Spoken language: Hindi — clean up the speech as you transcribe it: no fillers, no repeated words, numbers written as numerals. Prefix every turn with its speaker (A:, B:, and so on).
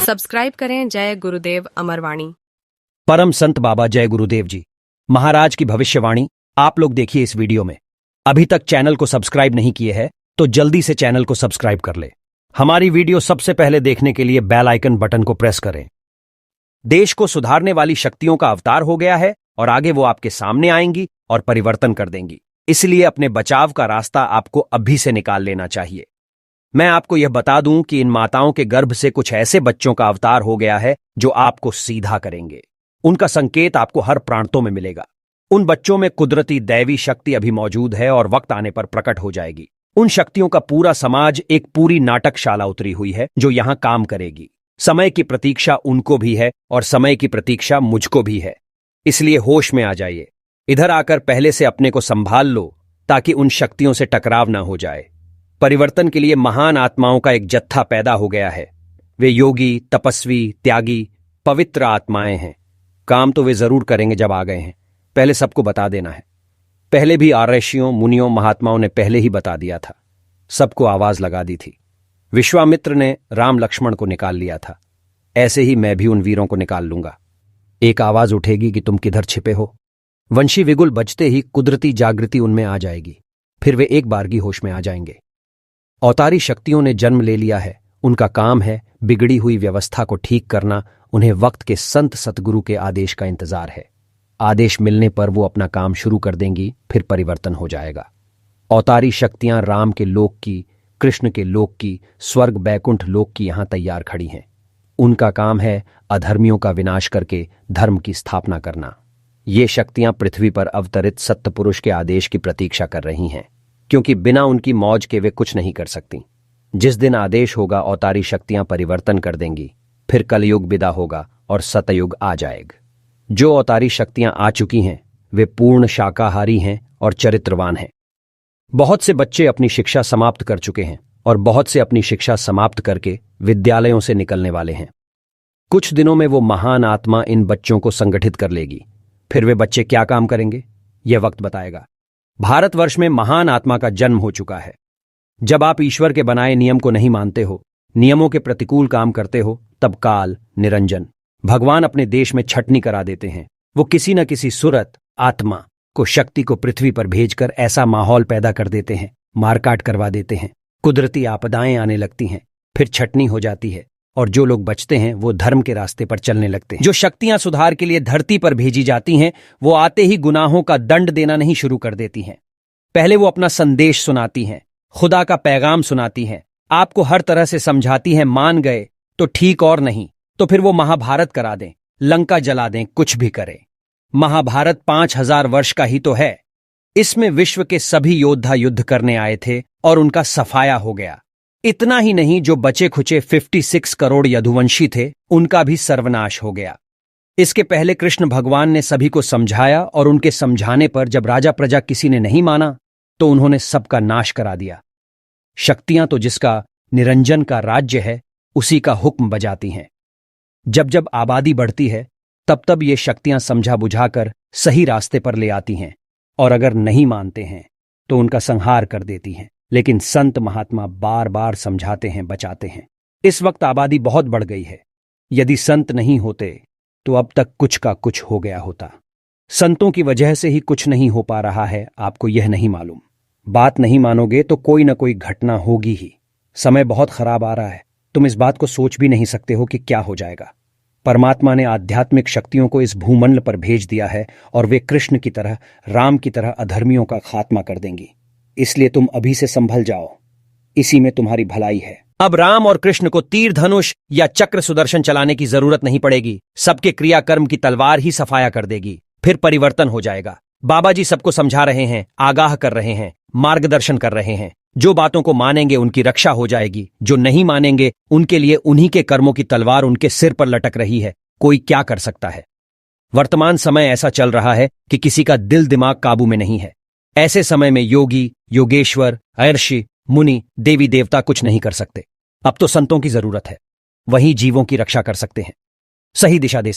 A: सब्सक्राइब करें जय गुरुदेव अमरवाणी।
B: परम संत बाबा जय गुरुदेव जी महाराज की भविष्यवाणी आप लोग देखिए इस वीडियो में। अभी तक चैनल को सब्सक्राइब नहीं किए हैं तो जल्दी से चैनल को सब्सक्राइब कर ले। हमारी वीडियो सबसे पहले देखने के लिए बेल आइकन बटन को प्रेस करें। देश को सुधारने वाली शक्तियों का अवतार हो गया है और आगे वो आपके सामने आएंगी और परिवर्तन कर देंगी। इसलिए अपने बचाव का रास्ता आपको अभी से निकाल लेना चाहिए। मैं आपको यह बता दूं कि इन माताओं के गर्भ से कुछ ऐसे बच्चों का अवतार हो गया है जो आपको सीधा करेंगे। उनका संकेत आपको हर प्रांतों में मिलेगा। उन बच्चों में कुदरती दैवी शक्ति अभी मौजूद है और वक्त आने पर प्रकट हो जाएगी। उन शक्तियों का पूरा समाज एक पूरी नाटकशाला उतरी हुई है जो यहां काम करेगी। समय की प्रतीक्षा उनको भी है और समय की प्रतीक्षा मुझको भी है। इसलिए होश में आ जाइए। इधर आकर पहले से अपने को संभाल लो ताकि उन शक्तियों से टकराव ना हो जाए। परिवर्तन के लिए महान आत्माओं का एक जत्था पैदा हो गया है। वे योगी, तपस्वी, त्यागी, पवित्र आत्माएं हैं। काम तो वे जरूर करेंगे जब आ गए हैं। पहले सबको बता देना है। पहले भी ऋषियों, मुनियों, महात्माओं ने पहले ही बता दिया था। सबको आवाज लगा दी थी। विश्वामित्र ने राम लक्ष्मण को निकाल लिया था। ऐसे ही मैं भी उन वीरों को निकाल लूंगा। एक आवाज उठेगी कि तुम किधर छिपे हो। वंशी विगुल बजते ही कुदरती जागृति उनमें आ जाएगी। फिर वे एक बारगी होश में आ जाएंगे। अवतारी शक्तियों ने जन्म ले लिया है। उनका काम है बिगड़ी हुई व्यवस्था को ठीक करना। उन्हें वक्त के संत सतगुरु के आदेश का इंतजार है। आदेश मिलने पर वो अपना काम शुरू कर देंगी। फिर परिवर्तन हो जाएगा। अवतारी शक्तियां राम के लोक की, कृष्ण के लोक की, स्वर्ग बैकुंठ लोक की यहां तैयार खड़ी हैं। उनका काम है अधर्मियों का विनाश करके धर्म की स्थापना करना। ये शक्तियां पृथ्वी पर अवतरित सत्य पुरुष के आदेश की प्रतीक्षा कर रही हैं, क्योंकि बिना उनकी मौज के वे कुछ नहीं कर सकती। जिस दिन आदेश होगा अवतारी शक्तियां परिवर्तन कर देंगी। फिर कलयुग विदा होगा और सतयुग आ जाएगा। जो अवतारी शक्तियां आ चुकी हैं वे पूर्ण शाकाहारी हैं और चरित्रवान हैं। बहुत से बच्चे अपनी शिक्षा समाप्त कर चुके हैं और बहुत से अपनी शिक्षा समाप्त करके विद्यालयों से निकलने वाले हैं। कुछ दिनों में वो महान आत्मा इन बच्चों को संगठित कर लेगी। फिर वे बच्चे क्या काम करेंगे यह वक्त बताएगा। भारतवर्ष में महान आत्मा का जन्म हो चुका है। जब आप ईश्वर के बनाए नियम को नहीं मानते हो, नियमों के प्रतिकूल काम करते हो, तब काल, निरंजन, भगवान अपने देश में छटनी करा देते हैं। वो किसी न किसी सुरत आत्मा को, शक्ति को पृथ्वी पर भेजकर ऐसा माहौल पैदा कर देते हैं, मारकाट करवा देते हैं। कुदरती आपदाएं आने लगती हैं। फिर छटनी हो जाती है और जो लोग बचते हैं वो धर्म के रास्ते पर चलने लगते हैं। जो शक्तियां सुधार के लिए धरती पर भेजी जाती हैं वो आते ही गुनाहों का दंड देना नहीं शुरू कर देती हैं। पहले वो अपना संदेश सुनाती हैं, खुदा का पैगाम सुनाती हैं, आपको हर तरह से समझाती हैं। मान गए तो ठीक और नहीं तो फिर वो महाभारत करा दें, लंका जला दें, कुछ भी करें। महाभारत 5000 वर्ष का ही तो है। इसमें विश्व के सभी योद्धा युद्ध करने आए थे और उनका सफाया हो गया। इतना ही नहीं, जो बचे खुचे 56 करोड़ यदुवंशी थे उनका भी सर्वनाश हो गया। इसके पहले कृष्ण भगवान ने सभी को समझाया और उनके समझाने पर जब राजा प्रजा किसी ने नहीं माना तो उन्होंने सबका नाश करा दिया। शक्तियां तो जिसका निरंजन का राज्य है उसी का हुक्म बजाती हैं। जब जब आबादी बढ़ती है तब तब ये शक्तियां समझा बुझाकर सही रास्ते पर ले आती हैं और अगर नहीं मानते हैं तो उनका संहार कर देती हैं। लेकिन संत महात्मा बार बार समझाते हैं, बचाते हैं। इस वक्त आबादी बहुत बढ़ गई है। यदि संत नहीं होते तो अब तक कुछ का कुछ हो गया होता। संतों की वजह से ही कुछ नहीं हो पा रहा है, आपको यह नहीं मालूम। बात नहीं मानोगे तो कोई ना कोई घटना होगी ही। समय बहुत खराब आ रहा है। तुम इस बात को सोच भी नहीं सकते हो कि क्या हो जाएगा। परमात्मा ने आध्यात्मिक शक्तियों को इस भूमंडल पर भेज दिया है और वे कृष्ण की तरह, राम की तरह अधर्मियों का खात्मा कर देंगी। इसलिए तुम अभी से संभल जाओ, इसी में तुम्हारी भलाई है। अब राम और कृष्ण को तीर धनुष या चक्र सुदर्शन चलाने की जरूरत नहीं पड़ेगी। सबके क्रियाकर्म की तलवार ही सफाया कर देगी। फिर परिवर्तन हो जाएगा। बाबा जी सबको समझा रहे हैं, आगाह कर रहे हैं, मार्गदर्शन कर रहे हैं। जो बातों को मानेंगे उनकी रक्षा हो जाएगी। जो नहीं मानेंगे उनके लिए उन्हीं के कर्मों की तलवार उनके सिर पर लटक रही है। कोई क्या कर सकता है। वर्तमान समय ऐसा चल रहा है कि किसी का दिल दिमाग काबू में नहीं है। ऐसे समय में योगी, योगेश्वर, ऋषि, मुनि, देवी देवता कुछ नहीं कर सकते। अब तो संतों की जरूरत है। वही जीवों की रक्षा कर सकते हैं, सही दिशा दे